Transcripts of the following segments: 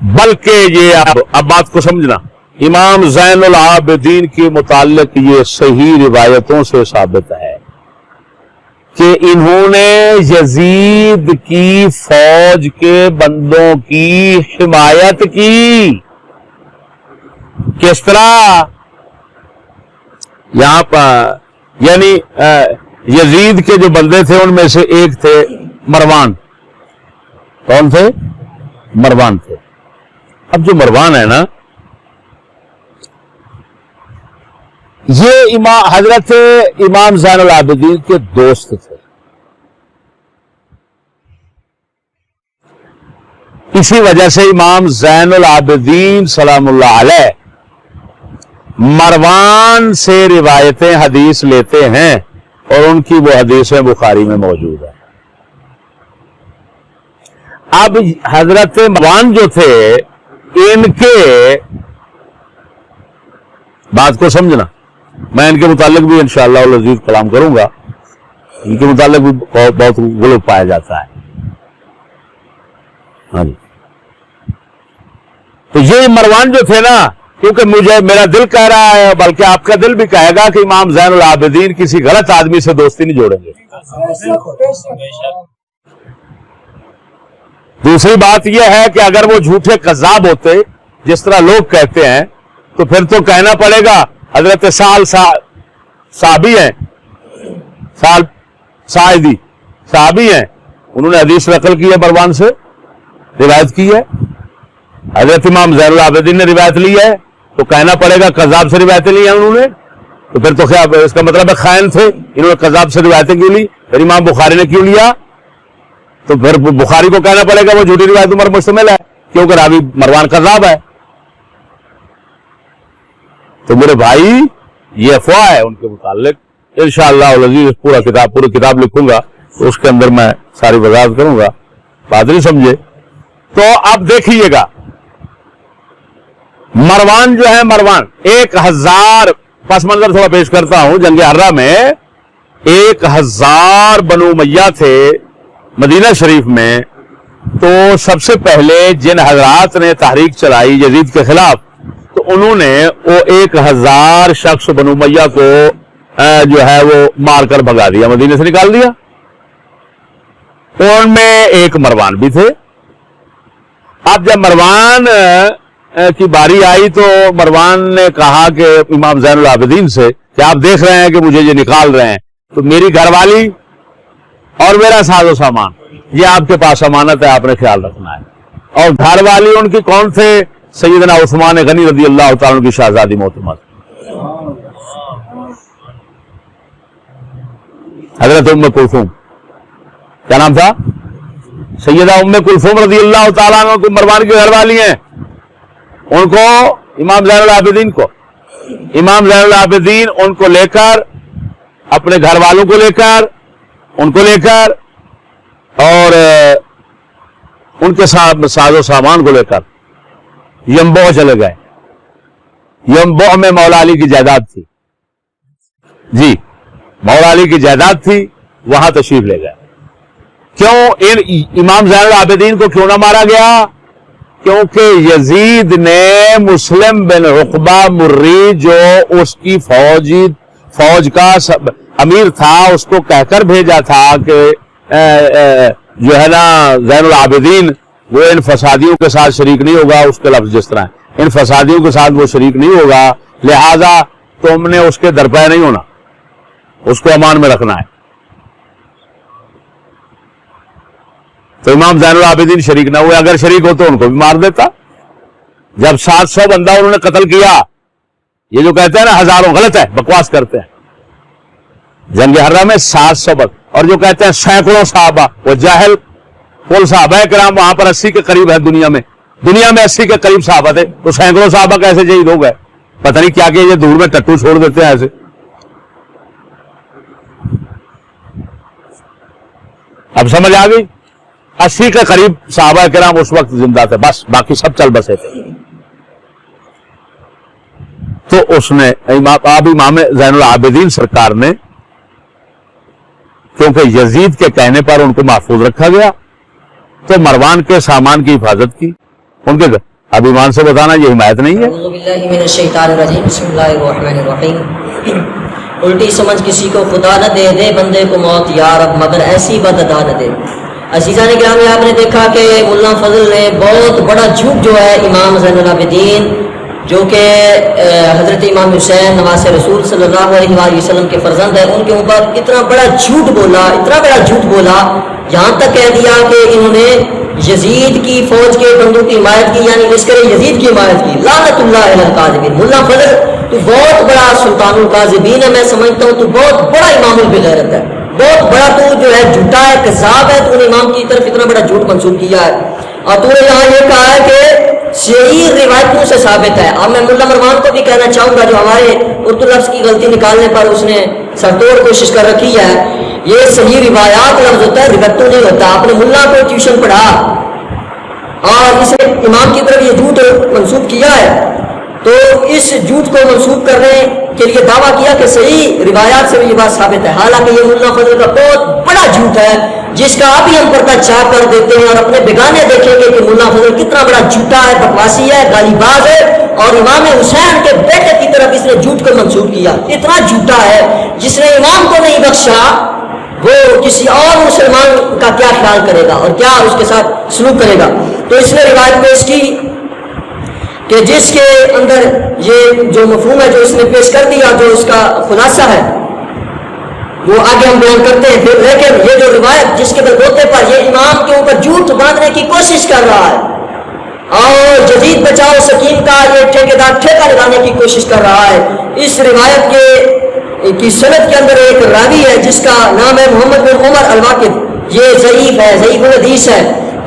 بلکہ یہ اب بات کو سمجھنا، امام زین العابدین کے متعلق یہ صحیح روایتوں سے ثابت ہے کہ انہوں نے یزید کی فوج کے بندوں کی حمایت کی۔ کس طرح؟ یہاں پر یعنی یزید کے جو بندے تھے ان میں سے ایک تھے مروان۔ کون تھے؟ مروان تھے۔ اب جو مروان ہے نا، یہ حضرت امام زین العابدین کے دوست تھے۔ اسی وجہ سے امام زین العابدین سلام اللہ علیہ مروان سے روایتیں حدیث لیتے ہیں، اور ان کی وہ حدیثیں بخاری میں موجود ہیں۔ اب حضرت مروان جو تھے، ان کے بات کو سمجھنا، میں ان کے متعلق بھی انشاءاللہ العزیز کلام کروں گا۔ ان کے متعلق بھی بہت غلط پایا جاتا ہے۔ ہاں جی، تو یہ مروان جو تھے نا، کیونکہ میرا دل کہہ رہا ہے، بلکہ آپ کا دل بھی کہے گا کہ امام زین العابدین کسی غلط آدمی سے دوستی نہیں جوڑیں گے۔ دوسری بات یہ ہے کہ اگر وہ جھوٹے کذاب ہوتے جس طرح لوگ کہتے ہیں، تو پھر تو کہنا پڑے گا حضرت صحابی ہیں، صحابی ہیں، انہوں نے حدیث نقل کی ہے، مروان سے روایت کی ہے، حضرت امام زین العابدین نے روایت لی ہے، تو کہنا پڑے گا کذاب سے روایتیں لی ہیں انہوں نے، تو پھر تو کیا اس کا مطلب ہے خائن تھے، انہوں نے کذاب سے روایتیں کیوں لی؟ پھر امام بخاری نے کیوں لیا؟ تو پھر بخاری کو کہنا پڑے گا وہ جھوٹی روایتوں پر مشتمل ہے، کیونکہ راوی مروان کذاب ہے۔ تو میرے بھائی، یہ افواہ ہے ان کے متعلق۔ انشاءاللہ العزیز پوری کتاب لکھوں گا، تو اس کے اندر میں ساری وضاحت کروں گا، بات نہیں سمجھے؟ تو اب دیکھیے گا، مروان جو ہے، مروان 1000 پس منظر تھوڑا پیش کرتا ہوں۔ جنگ حرہ میں 1000 بنو امیہ تھے مدینہ شریف میں، تو سب سے پہلے جن حضرات نے تحریک چلائی یزید کے خلاف، تو انہوں نے وہ 1000 شخص بنو امیہ کو جو ہے وہ مار کر بھگا دیا، مدینہ سے نکال دیا۔ ان میں ایک مروان بھی تھے۔ اب جب مروان کی باری آئی تو مروان نے کہا کہ امام زین العابدین سے کہ آپ دیکھ رہے ہیں کہ مجھے یہ نکال رہے ہیں، تو میری گھر والی اور میرا ساز و سامان یہ آپ کے پاس امانت ہے، آپ نے خیال رکھنا ہے۔ اور گھر والی ان کی کون تھے؟ سیدنا عثمان غنی رضی اللہ تعالیٰ عنہ کی شہزادی محترمہ حضرت ام کلثوم، کیا نام تھا؟ سیدہ ام کلثوم رضی اللہ تعالیٰ عنہ کو مروان کی گھر والی ہیں۔ ان کو امام زین العابدین ان کو لے کر، اپنے گھر والوں کو لے کر، ان کو لے کر، اور ان کے ساز و سامان کو لے کر ینبوع چلے گئے۔ ینبوع میں مولا علی کی جائیداد تھی، جی مولا علی کی جائیداد تھی، وہاں تشریف لے گئے۔ کیوں امام زین العابدین کو کیوں نہ مارا گیا؟ کیونکہ یزید نے مسلم بن عقبہ مری، جو اس کی فوج کا امیر تھا، اس کو کہہ کر بھیجا تھا کہ جو ہے نا زین العابدین وہ ان فسادیوں کے ساتھ شریک نہیں ہوگا، اس کے لفظ جس طرح ان فسادیوں کے ساتھ وہ شریک نہیں ہوگا، لہذا تم نے اس کے درپے نہیں ہونا، اس کو امان میں رکھنا ہے۔ تو امام زین العابدین شریک نہ ہوئے، اگر شریک ہو تو ان کو بھی مار دیتا۔ جب 700 بندہ انہوں نے قتل کیا، یہ جو کہتے ہیں نا ہزاروں، غلط ہے، بکواس کرتے ہیں۔ جنگ حرہ میں 700 بندہ، اور جو کہتے ہیں سینکڑوں صحابہ، وہ جاہل کل صحابہ کرام وہاں پر 80 کے قریب ہے دنیا میں 80 کے قریب صحابہ تھے، تو سینکڑوں صحابہ کیسے شہید ہو گئے؟ پتہ نہیں کیا کہ یہ دور میں ٹٹو چھوڑ دیتے ہیں ایسے۔ اب سمجھ آ گئی؟ 80 کے قریب صحابہ کرام اس وقت زندہ تھے، بس باقی سب چل بسے تھے۔ تو اس نے اب امام زین العابدین سرکار نے، کیونکہ یزید کے کہنے پر ان کو محفوظ رکھا گیا، تو مروان کے سامان کی حفاظت کی، ان کے اب ایمان سے بتانا یہ حمایت نہیں ہے. اعوذ باللہ من الشیطان الرجیم بسم اللہ الرحمن الرحیم. الٹی سمجھ کسی کو خدا نہ دے، دے بندے کو موت یا رب مگر ایسی بد ادا نہ دے. عزیزان گرامی، آپ نے دیکھا کہ ملا فضل نے بہت بڑا جھوٹ جو ہے امام زین العابدین جو کہ حضرت امام حسین نواسہ رسول صلی اللہ علیہ وآلہ وسلم کے فرزند ہیں، ان کے اوپر اتنا بڑا جھوٹ بولا، اتنا بڑا جھوٹ بولا، یہاں تک کہہ دیا کہ انہوں نے یزید کی فوج کے بندوں کی حمایت کی، یعنی لشکر یزید کی حمایت کی. لعنت اللہ علی الکاذبین. ملا فضل تو بہت بڑا سلطان الکاذبین ہے، میں سمجھتا ہوں تو بہت بڑا امام البغیرت ہے، بہت بڑا تو جو ہے جھوٹا ہے، کذاب ہے. تو نے امام کی طرف اتنا بڑا جھوٹ منسوب کیا ہے اور تو نے یہاں یہ کہا ہے کہ صحیح روایتوں سے ثابت ہے. اب میں ملا مروان کو بھی کہنا چاہوں گا جو ہمارے اردو لفظ کی غلطی نکالنے پر اس نے سرتوڑ کوشش کر رکھی ہے، یہ صحیح روایات لفظ ہوتا ہے، روایتوں نہیں ہوتا. آپ نے ملا کو ٹیوشن پڑھا اور اس نے امام کی طرف یہ جھوٹ منسوب کیا ہے، تو اس جھوٹ کو منسوب کرنے کے لیے دعویٰ کیا کہ صحیح روایات سے بھی یہ بات ثابت ہے، حالانکہ یہ ملا فضل کا بہت بڑا جھوٹ ہے جس کا ابھی ہم پردہ چاک کر دیتے ہیں اور اپنے بیگانے دیکھیں گے کہ ملا فضل کتنا بڑا جھوٹا ہے، بکواسی ہے، گالی باز ہے. اور امام حسین کے بیٹے کی طرف اس نے جھوٹ کو منسوب کیا. اتنا جھوٹا ہے جس نے امام کو نہیں بخشا، وہ کسی اور مسلمان کا کیا خیال کرے گا اور کیا اس کے ساتھ سلوک کرے گا. تو اس نے روایت پیش کی کہ جس کے اندر یہ جو مفہوم ہے جو اس نے پیش کر دیا، جو اس کا خلاصہ ہے وہ آگے ہم بیان کرتے ہیں پھر. لیکن یہ جو روایت جس کے بلبوتے پر یہ امام کے اوپر جھوٹ باندھنے کی کوشش کر رہا ہے اور جدید بچاؤ سکیم کا یہ ٹھیکیدار ٹھیکہ لگانے کی کوشش کر رہا ہے، اس روایت کی سند کے اندر ایک راوی ہے جس کا نام ہے محمد بن عمر الواقد. یہ ضعیف ہے، ضعیف الحدیث ہے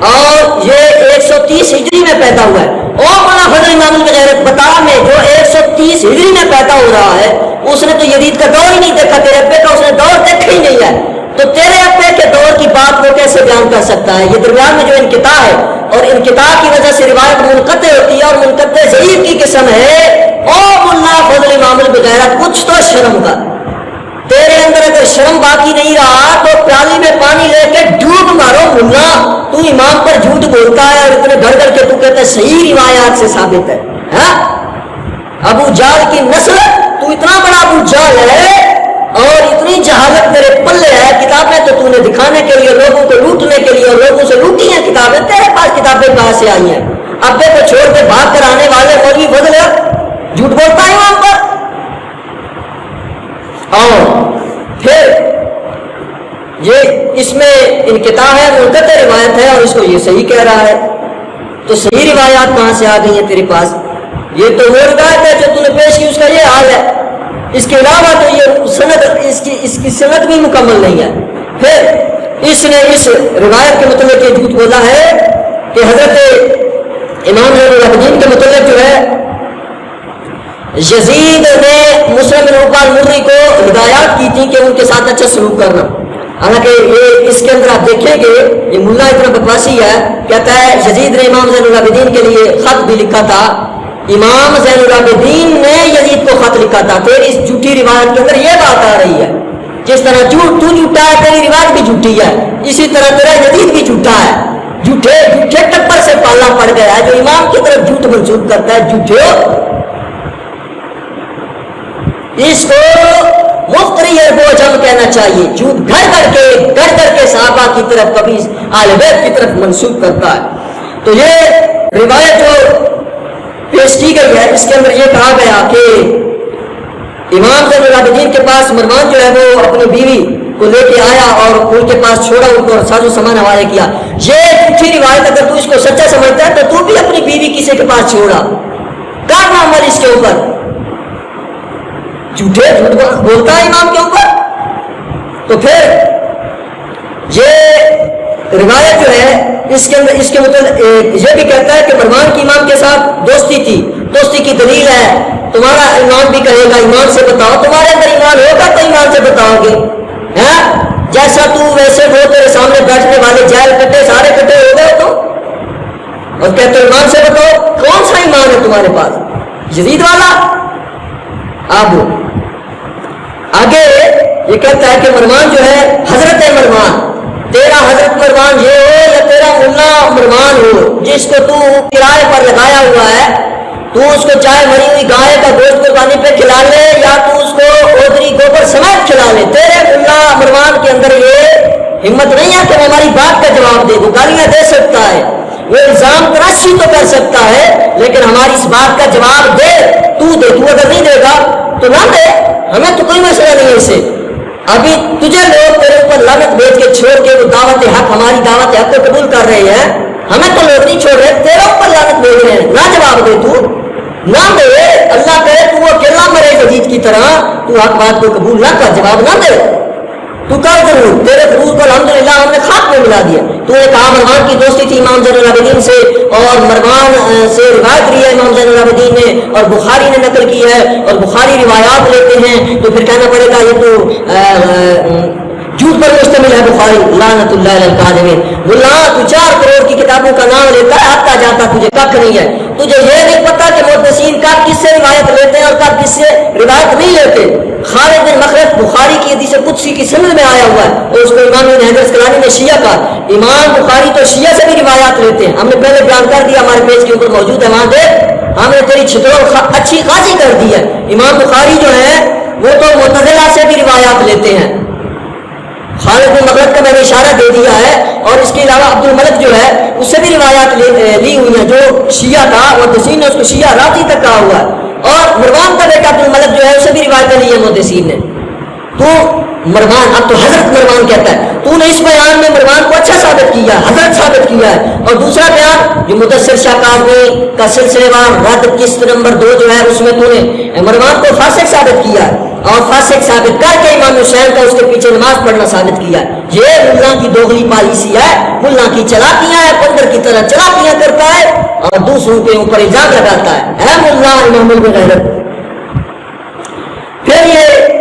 اور یہ 130 ہجری میں پیدا ہوا ہے. اور مولانا فضل امام البغیرت بتا میں جو 130 ہجری میں پیدا ہو رہا ہے اس نے تو یزید کا دور ہی نہیں دیکھا، تیرے ابے کا اس نے دور دیکھا ہی نہیں ہے، تو تیرے ابے کے دور کی بات وہ کیسے بیان کر سکتا ہے؟ یہ درمیان میں جو انقطاع ہے اور انقطاع کی وجہ سے روایت منقطع ہوتی ہے اور منقطع ضعیف کی قسم ہے. او مولانا فضل امام البغیرت کچھ تو شرم کر، تیرے اندر اگر شرم باقی نہیں رہا تو پیالی میں پانی لے کے ڈوب مارو. ملا تو امام پر جھوٹ بولتا ہے اور اتنے گھر گھر کے تو کہتا ہے صحیح روایات سے ثابت ہے. ابو جہل کی نسل، تو اتنا بڑا ابو جہل ہے اور اتنی جہالت تیرے پلے ہے. کتابیں تو نے دکھانے کے لیے، لوگوں کو لوٹنے کے لیے اور لوگوں سے لوٹی ہیں کتابیں، تیرے پاس کتابیں کہاں سے آئی ہیں؟ ابے کو چھوڑ کے بھاگ کر آنے والے مولوی فضل جھوٹ بولتا ہے امام پر. اور پھر یہ اس میں انقطاع ہے، منقطع روایت ہے اور اس کو یہ صحیح کہہ رہا ہے. تو صحیح روایات کہاں سے آ گئی ہیں تیرے پاس؟ یہ تو وہ روایت ہے جو تو نے پیش کی، اس کا یہ حال ہے. اس کے علاوہ تو یہ سند اس کی سند بھی مکمل نہیں ہے. پھر اس نے اس روایت کے متعلق یہ جھوٹ بولا ہے کہ حضرت امام زین العابدین کے متعلق جو ہے یزید نے مسلم بن عقبہ المری کو ہدایات کی تھی کہ ان کے ساتھ اچھا سلوک کرنا. حالانکہ یہ اس کے اندر آپ دیکھیں گے یہ ملا اتنا بکواسی ہے، کہتا ہے یزید نے امام زین العابدین کے لیے خط بھی لکھا تھا. امام زین العابدین نے یزید کو خط لکھا تھا. پھر اس جھوٹی روایت کے اندر یہ بات آ رہی ہے جس طرح تو جھوٹا ہے تیری روایت بھی جھوٹی ہے، اسی طرح تیرا یزید بھی جھوٹا ہے. جھوٹے ٹپر سے پالا پڑ گیا ہے جو امام کی طرف جھوٹ منسوب کرتا ہے. جھوٹے اس کو مفتری بوجھم کہنا چاہیے. جھوٹ گھر کے صحابہ کی طرف کبھی اہل بیت کی طرف منسوب کرتا ہے. تو یہ روایت جو پیش کی گئی ہے اس کے اندر یہ کہا گیا کہ امام زین العابدین کے پاس مروان جو ہے وہ اپنی بیوی کو لے کے آیا اور ان کے پاس چھوڑا، ان کو ساز و سامان حوالے کیا. یہ جھوٹی روایت اگر تو اس کو سچا سمجھتا ہے تو بھی اپنی بیوی کسی کے پاس چھوڑا، کیا عمل اس کے اوپر؟ جھوٹ بولتا ہے امام کے اوپر. تو پھر یہ روایت جو ہے اس کے اندر اس کے مطلب یہ بھی کہتا ہے کہ مروان کی امام کے ساتھ دوستی تھی. دوستی کی دلیل ہے، تمہارا امام بھی کہے گا ایمان سے بتاؤ، تمہارے اندر ایمان ہوگا تو ایمان سے بتاؤ گے. جیسا تو ویسے وہ، تیرے سامنے بیٹھنے والے جیل کٹے سارے کٹے ہو گئے تو اور کہتے ہو ایمان سے بتاؤ. کون سا ایمان ہے تمہارے پاس؟ یزید والا. اب آگے یہ کہتا ہے کہ مروان جو ہے حضرت مروان تیرا حضرت مروان یہ ہو یا تیرا ملا مروان ہو جس کو تو کرائے پر لگایا ہوا ہے، تو اس کو چاہے مری ہوئی گائے کا گوشت قربانی پہ کھلا لے یا تو اس کو اوتری گوبر سمیت کھلا لے، تیرے ملا مروان کے اندر یہ ہمت نہیں ہے کہ وہ ہماری بات کا جواب دے، وہ گالیاں دے سکتا ہے، وہ الزام تراشی تو کر سکتا ہے، لیکن ہماری اس بات کا جواب دے، تو اگر نہیں دے گا تو نہ دے، ہمیں تو کوئی مسئلہ نہیں ہے اس سے۔ ابھی تجھے لوگ تیرے اوپر لعنت بھیج کے چھوڑ کے وہ دعوت حق، ہماری دعوت حق کو قبول کر رہے ہیں، ہمیں تو لوگ نہیں چھوڑ رہے، تیرے اوپر لعنت بھیج رہے ہیں، نہ جواب دے، تو نہ دے، اللہ کرے تو وہ اکیلا مرے یزید کی طرح، تو حق بات کو قبول نہ کر، جواب نہ دے، تو کر ضرور، تیرے ضرور کو الحمدللہ ہم نے خاک میں ملا دیا۔ تو نے کہا مروان کی دوستی تھی امام زین العابدین سے، اور مروان سے روایت لی ہے امام زین العابدین نے، اور بخاری نے نقل کی ہے، اور بخاری روایات لیتے ہیں، تو پھر کہنا پڑے گا یہ تو جھوٹ پر مشتمل ہے بخاری، لعنت اللہ علی الکاذبین۔ ملا تو 4 کروڑ کی کتابوں کا نام لیتا ہے، آتا جاتا تجھے کک نہیں ہے، تجھے یہ نہیں پتا کہ محدثین کب کس سے روایت لیتے ہیں اور کب کس سے روایت نہیں لیتے۔ خالد بن مخلد بخاری کی حدیث قدسی کی سند میں آیا ہوا ہے، اور اس کو امام ابن حجر اسقلانی نے شیعہ کا، امام بخاری تو شیعہ سے بھی روایات لیتے ہیں، ہم نے پہلے بیان کر دیا، ہمارے پیج کے اوپر موجود ہے، وہاں دیکھ، ہم نے تیری چھتروں اچھی خاصی کر دی ہے۔ امام بخاری جو ہے وہ تو معتزلہ سے بھی روایات لیتے ہیں، خالد بن مخلد کا میں نے اشارہ دے دیا ہے، اور اس کے علاوہ عبد الملک جو ہے اس سے بھی روایات لی ہوئی ہیں، جو شیعہ تھا، محدثین نے اس کو شیعہ راضی تک کہا ہوا ہے، اور مروان کا بیٹا عبد الملک جو ہے اسے بھی روایتیں لی ہیں محدثین نے۔ تو مروان، اب تو حضرت مروان کہتا ہے، تو نے اس بیان میں مروان کو اچھا ثابت کیا، حضرت ثابت کیا ہے، اور دوسرا بیان جو مدثر شاہ کاظمی کا سلسلے وار رد قسط نمبر 2 جو ہے اس میں تو نے مروان کو فاسق ثابت کیا ہے، اور فاسق ثابت کر کے امام حسین کا اس کے پیچھے نماز پڑھنا ثابت کیا ہے۔ یہ ملا کی دوغلی پالیسی ہے، ملا کی چلاکیاں ہے، بندر کی طرح چلاکیاں کرتا ہے اور دوسروں کے اوپر الزام لگاتا ہے، اے ملا امام الغیرت۔ پھر یہ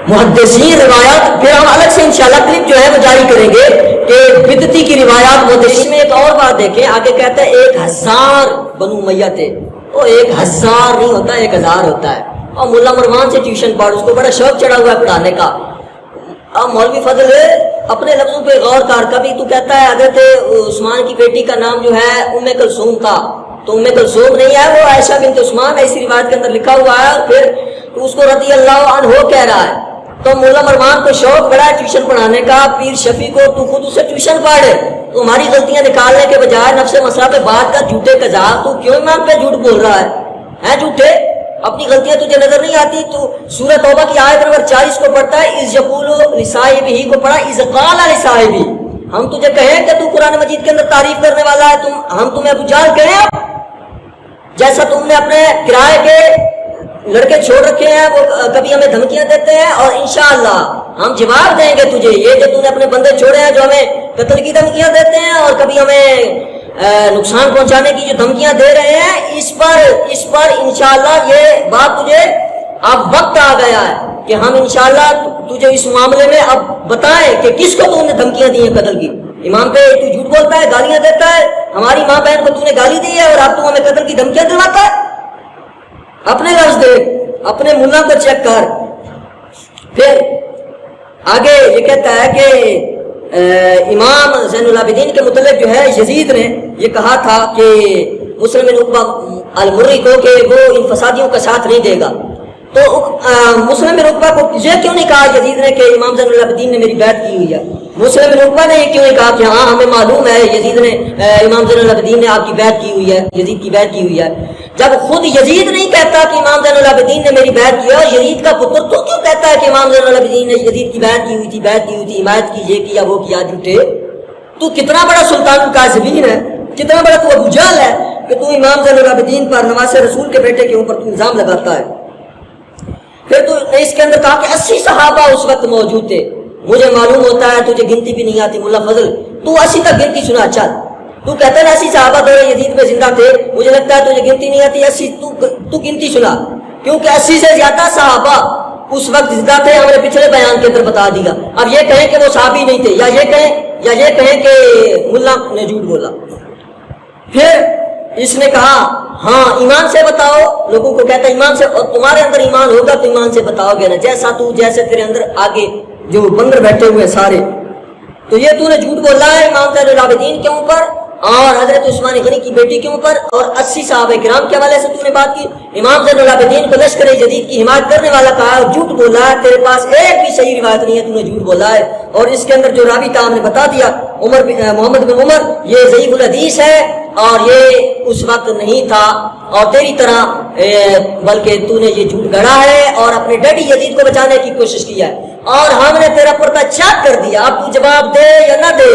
محدثین روایات، پھر ہم الگ سے انشاءاللہ کلپ جو ہے وہ جاری کریں گے کہ بدعتی کی روایات محدثین میں۔ ایک اور بات دیکھیں، آگے کہتا ہے 1000 بنو امیہ تھے، وہ 1000 نہیں ہوتا، 1000 ہوتا ہے، اور مولا مروان سے ٹیوشن پڑھ، اس کو بڑا شوق چڑھا ہوا ہے پڑھانے کا۔ اب مولوی فضل اپنے لفظوں پہ غور کر، کبھی تو کہتا ہے حضرت عثمان کی بیٹی کا نام جو ہے ام کلثوم تھا، تو ام کلثوم نہیں ہے، وہ عائشہ بنت عثمان ہے، اسی روایت کے اندر لکھا ہوا ہے، اور پھر تو اس کو رضی اللہ عنہ کہہ رہا ہے۔ تو مولا مروان کو شوق بڑا ہے ٹیوشن پڑھانے کا، پیر شفیع کو تو خود اسے ٹیوشن پڑھے، تو ہماری غلطیاں نکالنے کے بجائے نفس مسئلہ پہ بات کا جھوٹے قذاب، تو کیوں امام پہ جھوٹ بول رہا ہے جھوٹے؟ اپنی غلطیاں تجھے نظر نہیں آتی؟ تو سورہ توبہ کی آیت نمبر 40 کو پڑھتا ہے، اذ یقول لصاحبہ کو پڑھا اذ قال لصاحبہ۔ ہم تجھے کہیں کہ تو قرآن مجید کے اندر تعریف کرنے والا ہے، ہم تمہیں ابو جہل کہیں؟ جیسا تم نے اپنے کرائے کے لڑکے چھوڑ رکھے ہیں، وہ کبھی ہمیں دھمکیاں دیتے ہیں، اور انشاءاللہ ہم جواب دیں گے تجھے، یہ جو تم نے اپنے بندے چھوڑے ہیں جو ہمیں قتل کی دھمکیاں دیتے ہیں اور کبھی ہمیں نقصان پہنچانے کی جو دھمکیاں دے رہے ہیں، اس پر انشاءاللہ یہ بات تجھے اب وقت آ گیا ہے کہ ہم انشاءاللہ تجھے اس معاملے میں اب بتائیں کہ کس کو تم نے دھمکیاں دی ہیں قتل کی۔ امام پہ تو جھوٹ بولتا ہے، گالیاں دیتا ہے، ہماری ماں بہن کو تو نے گالی دی ہے اور اب تو ہمیں قتل کی دھمکیاں دلواتا ہے۔ اپنے لفظ دیکھ، اپنے ملا کو چیک کر۔ پھر آگے یہ کہتا ہے کہ امام زین العابدین کے متعلق جو ہے یزید نے یہ کہا تھا کہ مسلم بن عقبہ المری کو کہ وہ ان فسادیوں کا ساتھ نہیں دے گا، تو مسلم بن عقبہ کو یہ کیوں نہیں کہا یزید نے کہ امام زین العابدین نے میری بیعت کی ہوئی ہے؟ مسلم بن عقبہ نے یہ کیوں نہیں کہا کہ ہاں ہمیں معلوم ہے یزید نے امام زین العابدین نے آپ کی بیعت کی ہوئی ہے، یزید کی بیعت کی ہوئی ہے، جب خود یزید نہیں کہتا کہ امام زین العابدین نے میری بیعت کی ہے، اور یزید کا پتر تو کیوں کہتا ہے کہ امام زین العابدین نے یزید کی بیعت کی ہوئی تھی، حمایت کی، یہ کیا وہ کیا؟ جھوٹے! تو کتنا بڑا سلطان الکاذبین ہے، کتنا بڑا تو ابو جہل ہے کہ تو امام زین العابدین پر، نواز رسول کے بیٹے کے اوپر تو الزام لگاتا ہے۔ پھر تو اس کے اندر کہا کہ 80 صحابہ اس وقت موجود تھے، مجھے معلوم ہوتا ہے تجھے گنتی بھی نہیں آتی ملا فضل، تو 80 تک گنتی سنا، چل تو کہتا ہے 80 صحابہ دور یزید میں زندہ تھے، مجھے لگتا ہے تجھے گنتی نہیں آتی، 80 تو گنتی سنا، کیونکہ 80 سے زیادہ صحابہ اس وقت زندہ تھے، ہم نے پچھلے بیان کے اندر بتا دیا۔ اب یہ کہیں کہ وہ صحابی نہیں تھے، یا یہ کہیں کہ ملا نے جھوٹ بولا۔ پھر اس نے کہا ہاں ایمان سے بتاؤ، لوگوں کو کہتا ہے ایمان سے، اور تمہارے اندر ایمان ہوگا تو ایمان سے بتاؤ گے نا، جیسے تیرے اندر آگے جو بندر بیٹھے ہوئے سارے تو یہ تو نے جھوٹ بولا ہے امام زین العابدین کے اوپر اور حضرت عثمان غنی کی بیٹی کے اوپر اور 80 صحابہ کرام کے حوالے سے تو نے بات کی. امام زین العابدین کو لشکر جدید کی حمایت کرنے والا کہا اور جھوٹ بولا ہے. تیرے پاس ایک بھی صحیح روایت نہیں ہے, تو نے جھوٹ بولا ہے. اور اس کے اندر جو راوی تھا ہم نے بتا دیا محمد بن عمر, یہ ضعیف الحدیث ہے اور یہ اس وقت نہیں تھا اور تیری طرح بلکہ تو نے یہ جھوٹ گڑا ہے اور اپنے ڈیڈی یزید کو بچانے کی کوشش کی ہے اور ہم نے تیرا پردہ چاک کر دیا. اب تو جواب دے یا نہ دے.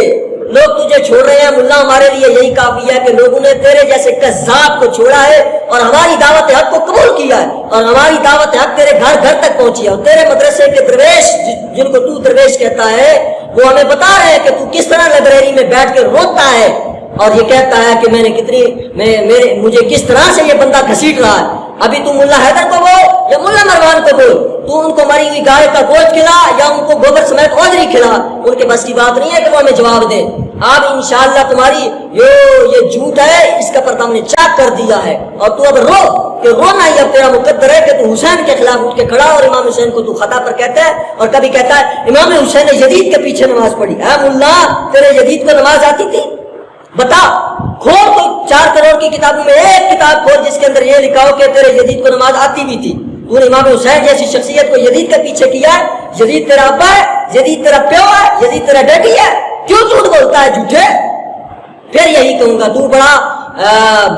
لوگ تجھے چھوڑ رہے ہیں, ملا ہمارے لیے یہی کافی ہے کہ لوگوں نے تیرے جیسے کذاب کو چھوڑا ہے اور ہماری دعوت حق کو قبول کیا ہے اور ہماری دعوت حق تیرے گھر گھر تک پہنچی ہے. اور تیرے مدرسے کے درویش جن کو تو درویش کہتا ہے وہ ہمیں بتا رہے ہیں کہ تو کس طرح لائبریری میں بیٹھ کے روتا ہے اور یہ کہتا ہے کہ مجھے کس طرح سے یہ بندہ گھسیٹ رہا ہے. ابھی تو ملا حیدر کو بول یا ملا مروان کو بول, تو ان کو مری ہوئی گائے کا گوشت کھلا یا ان کو گوبر سمیت اوجری کھلا, ان کے بس کی بات نہیں ہے کہ وہ ہمیں جواب دیں. اب انشاءاللہ تمہاری یہ جھوٹ ہے اس کا پردہ ہم نے چاک کر دیا ہے اور تو اب رو کہ رونا ہی اب تیرا مقدر ہے کہ تو حسین کے خلاف اٹھ کے کھڑا اور امام حسین کو تو خطا پر کہتا ہے اور کبھی کہتا ہے امام حسین نے یزید کے پیچھے نماز پڑھی. اے ملا تیرے یزید کو نماز آتی تھی؟ بتا, کھول تو 4 کروڑ کی کتابوں میں ایک کتاب کھول جس کے اندر یہ لکھا ہو کہ تیرے یزید کو نماز آتی بھی تھی. تو نے امام حسین جیسی شخصیت کو یزید کے پیچھے کیا ہے. یزید تیرا ابا ہے, یزید تیرا پیو ہے, یزید تیرا ڈیڈی ہے, کیوں جھوٹ بولتا ہے جھوٹے؟ پھر یہی کہوں گا تو بڑا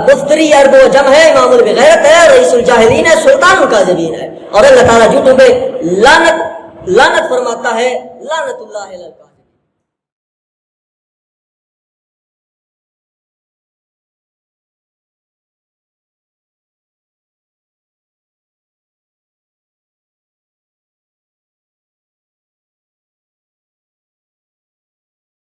مفتری عرب و جم ہے, امام البغیرت ہے, رئیس الجاہلین ہے, سلطان الکاذبین ہے اور اللہ تعالیٰ جھوٹوں پہ لعنت فرماتا ہے. لعنت اللہ علیہ.